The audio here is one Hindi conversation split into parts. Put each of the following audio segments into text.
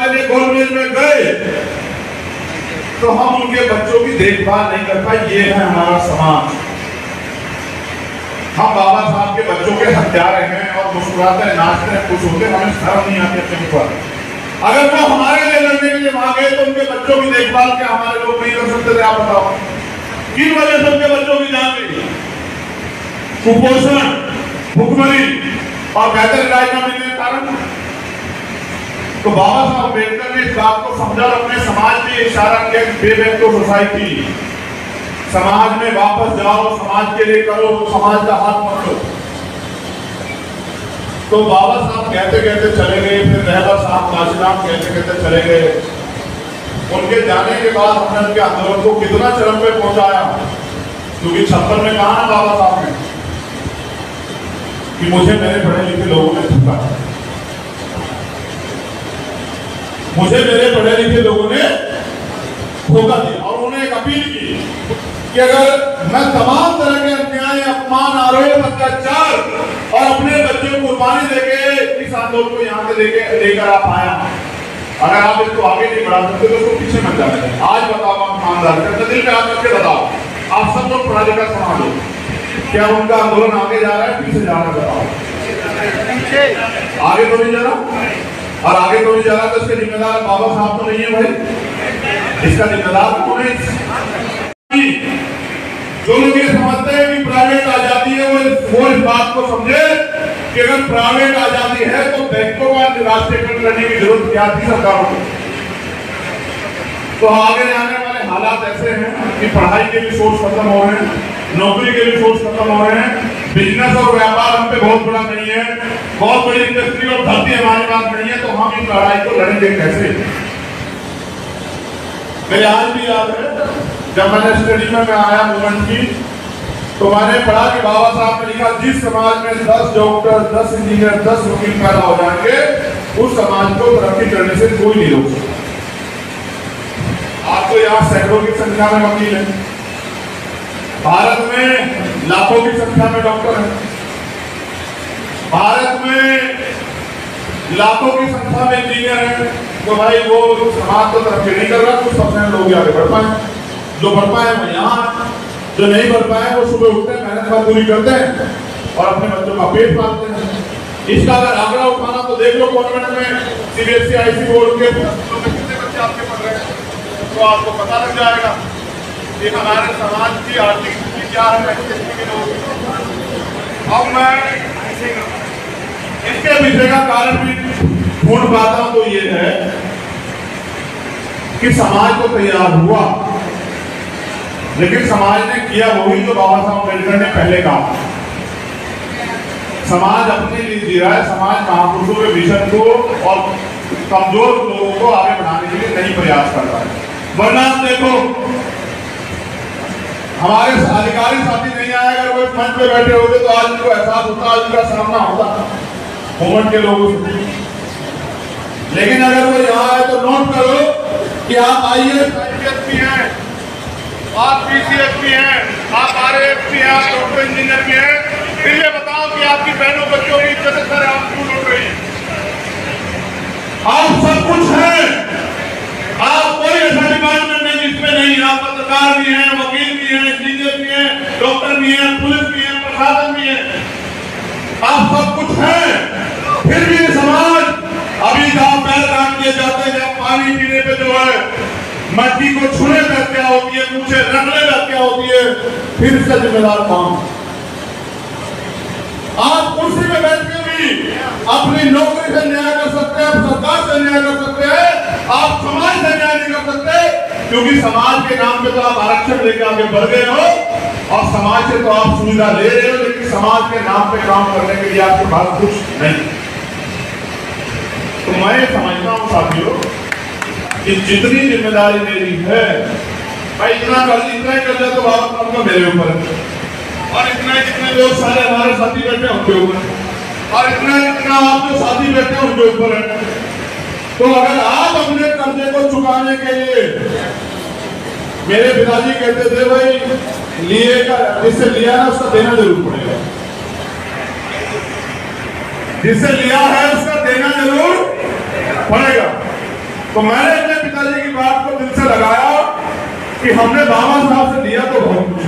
पहले गोलमेज में गए तो हम उनके बच्चों की देखभाल नहीं कर पाए। ये है हमारा समाज। हम बाबा साहब के बच्चों के हत्यारे हैं और मुस्कुराते हैं, नाचते हैं, खुश होते हैं, हमें शर्म नहीं आती अपने ऊपर। अगर वो हमारे लिए लड़ने के लिए वहां गए तो उनके बच्चों की देखभाल क्या हमारे लोग नहीं कर सकते थे? आप बताओ किन वजह से उनके बच्चों की जान गई? कुपोषण, भुखमरी और बेहतर इलाज न मिलने के कारण। तो बाबा साहब अम्बेडकर ने इस बात को समझा और अपने समाज में इशारा किया कि बेबेक्टो सोसाइटी, समाज में वापस जाओ, समाज के लिए करो, समाज का हाथ पकड़ो। तो बाबा साहब कहते कहते चले गए, फिर रहबर साहब काशीराम कहते कहते चले गए। उनके जाने के बाद हमने उनके आंदोलन को कितना चरम पे पहुंचाया, क्योंकि 56 में कहा ना बाबा साहब ने कि मुझे मेरे पढ़े लिखे लोगों ने धोखा दिया, मुझे मेरे पढ़े लिखे लोगों ने धोखा दिया। और उन्होंने एक अपील की कि अगर मैं तमाम तरह के अन्याय, अपमान, आरोप, अत्याचार और अपने बच्चों को कुर्बानी देके इस आंदोलन को यहाँ से लेकर आप आया, अगर आप इसको आगे नहीं बढ़ा सकते तो उसको पीछे मत जाने दें। आज बताओ आप ईमानदार करते दिल में आकर के बताओ, आप सब लोग पढ़ा लिखा समाज हो, क्या उनका आंदोलन आगे जा रहा है पीछे जा रहा है? बताओ। आगे तो नहीं जा रहा, और आगे तो नहीं जा रहा तो इसके जिम्मेदार बाबा साहब तो नहीं है भाई, इसका जिम्मेदार कौन है? जो लोग ये समझते हैं कि प्राइवेट आजादी है वो इस बात को समझे कि अगर प्राइवेट आजादी है तो बैंकों का राष्ट्रीयकरण करने की जरूरत क्या थी सरकारों को? तो आगे आने वाले हालात ऐसे हैं कि पढ़ाई के भी सोर्स खत्म हो रहे हैं, नौकरी के भी सोर्स खत्म हो रहे हैं, बिजनेस और व्यापार हम पे बहुत बड़ा नहीं है, बहुत बड़ी इंडस्ट्री और धरती हमारे पास नहीं है, तो हम इस लड़ाई को लड़ेंगे कैसे? मेरे आज भी याद है जब मैंने स्टडी में मैं आया मूवमेंट की, तो मैंने पढ़ा कि बाबा साहब ने लिखा जिस समाज में 10 डॉक्टर, 10 इंजीनियर, 10 वकील पैदा हो जाएंगे उस समाज को तरक्की करने से कोई नहीं रोक सकता। आप तो यहाँ सैकड़ों की संख्या में वकील हैं, भारत में लाखों की संख्या में डॉक्टर हैं, भारत में लाखों की संख्या में इंजीनियर हैं, तो भाई वो समाज तो तरक्की नहीं कर रहा, कुछ % लोग आगे बढ़ पाए, जो बढ़ पाए वो यहाँ, जो नहीं बढ़ पाए वो सुबह उठते हैं, मेहनत मजदूरी करते हैं और अपने बच्चों का पेट पालते हैं। इसका अगर आंकड़ा उठाना तो देख लो कॉन्वेंट में CBSE IC बोर्ड के कितने बच्चे आपके पढ़ रहे हैं, तो आपको पता लग जाएगा कि हमारे समाज की आर्थिक स्थिति क्या है। अब मैं इसके पीछे का कारण भी ढूंढ पाता हूं, तो ये है कि समाज तो तैयार हुआ, लेकिन समाज ने किया वही जो बाबा साहब अम्बेडकर ने पहले कहा। समाज अपने लिए जी रहा है, समाज महापुरुषों के विजन को और कमजोर लोगों को आगे बढ़ाने के लिए नहीं प्रयास कर रहा है। वरना आप देखो हमारे अधिकारी साथी नहीं आए, अगर वो मंच पे बैठे होते तो आज उनको एहसास होता, आज उनका सामना होता मूवमेंट के लोगों से। लेकिन अगर वो यहाँ आए तो नोट करो कि आप IAS IPS भी हैं, आप PCS भी हैं, आप RAS भी हैं, आप डॉक्टर इंजीनियर भी हैं, फिर ये बताओ कि आपकी बहनों बच्चों की इज्जत सर आप क्यों लूट रही हैं? आप सब कुछ हैं, आप कोई ऐसा डिपार्टमेंट नहीं जिसमें नहीं, आप पत्रकार भी हैं, वकील भी हैं, इंजीनियर भी हैं, डॉक्टर भी हैं, पुलिस भी हैं, प्रशासन भी है, आप सब कुछ हैं। फिर भी समाज अभी जहाँ पैर काट दिए जाते हैं, जहाँ पानी पीने पे जो है मट्टी को छूने पे क्या होती है, मुझे रखने पे क्या होती है, फिर इसका जिम्मेदार कौन? आप कुर्सी में बैठ के भी अपनी नौकरी से न्याय कर सकते हैं, सरकार से न्याय कर सकते हैं, आप समाज से न्याय नहीं कर सकते, क्योंकि समाज के नाम पे तो आप आरक्षण लेकर आगे बढ़ गए हो और समाज से तो आप सुविधा ले रहे हो, लेकिन समाज के नाम पे काम करने के लिए आपके पास कुछ नहीं। तो मैं समझता हूँ साथियों कि जितनी जिम्मेदारी मेरी है, भाई इतना ही कर दिया तो आपका मेरे ऊपर है, और इतना जितने लोग सारे हमारे साथी बैठे उनके ऊपर, और इतना जितना आप जो साथी बैठे उनके ऊपर है। तो अगर आप अपने कर्जे को चुकाने के लिए, मेरे पिताजी कहते थे भाई लिए का जिससे लिया ना उसका देना जरूर पड़ेगा, जिससे लिया है उसका देना जरूर पड़ेगा। तो मैंने अपने पिताजी की बात को दिल से लगाया कि हमने बाबा साहब से लिया तो बहुत कुछ,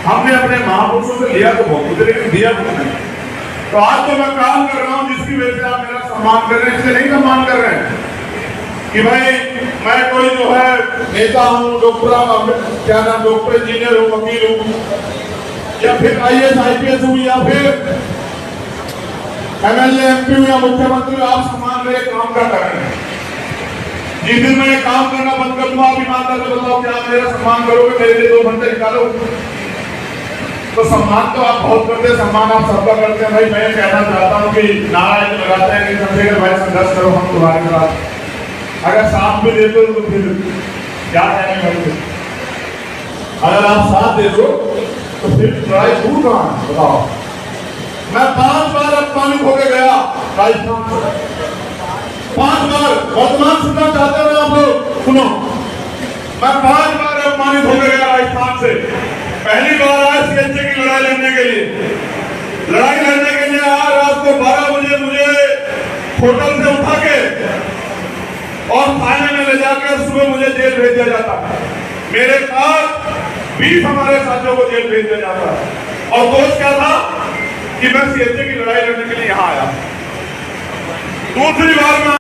हमने अपने महापुरुषों से लिया तो बहुत कुछ, लेकिन दिया कुछ नहीं। तो आज तो मैं काम कर रहा हूं जिसकी वजह से आप मेरा सम्मान कर रहे हैं, इसलिए नहीं सम्मान कर रहे हैं कि भाई मैं कोई जो है नेता हूं, डॉक्टर, क्या नाम, डॉक्टर, इंजीनियर हूं, वकील हूं, या फिर IAS IPS हूं, या फिर MLA MP हूं, या मुख्यमंत्री। आप सम्मान मेरे काम का कर रहे हैं। जिस दिन मैं काम करना बंद कर दूंगा, आप ईमानदार से बताओ कि आप मेरा सम्मान करोगे, मेरे लिए 2 घंटे निकालो। तो सम्मान तो आप बहुत करते हैं, सम्मान आप सबका करते हैं। भाई मैं कहना चाहता हूँ कि नारा जो लगाते हैं कि चंद्रशेखर भाई संघर्ष करो, हम तुम्हारे साथ। अगर साथ भी देते हो तो फिर क्या कहेंगे? अगर आप साथ दे दो तो फिर लड़ाई दूर कहाँ है बताओ। मैं 5 बार अपमानित होकर गया राजस्थान से, 5 बार। वर्तमान सुनना चाहते हो आप लोग, सुनो। मैं 5 बार अपमानित होकर गया राजस्थान से। पहली बार आया CHA की लड़ाई लड़ने के लिए, आया रात को 12 बजे मुझे होटल से उठा के और थाने में ले जाकर सुबह मुझे जेल भेज दिया जाता। मेरे साथ 20 हमारे साथियों को जेल भेज दिया जाता। और दोष क्या था कि मैं CHA की लड़ाई लड़ने के लिए यहाँ आया। दूसरी बार मैं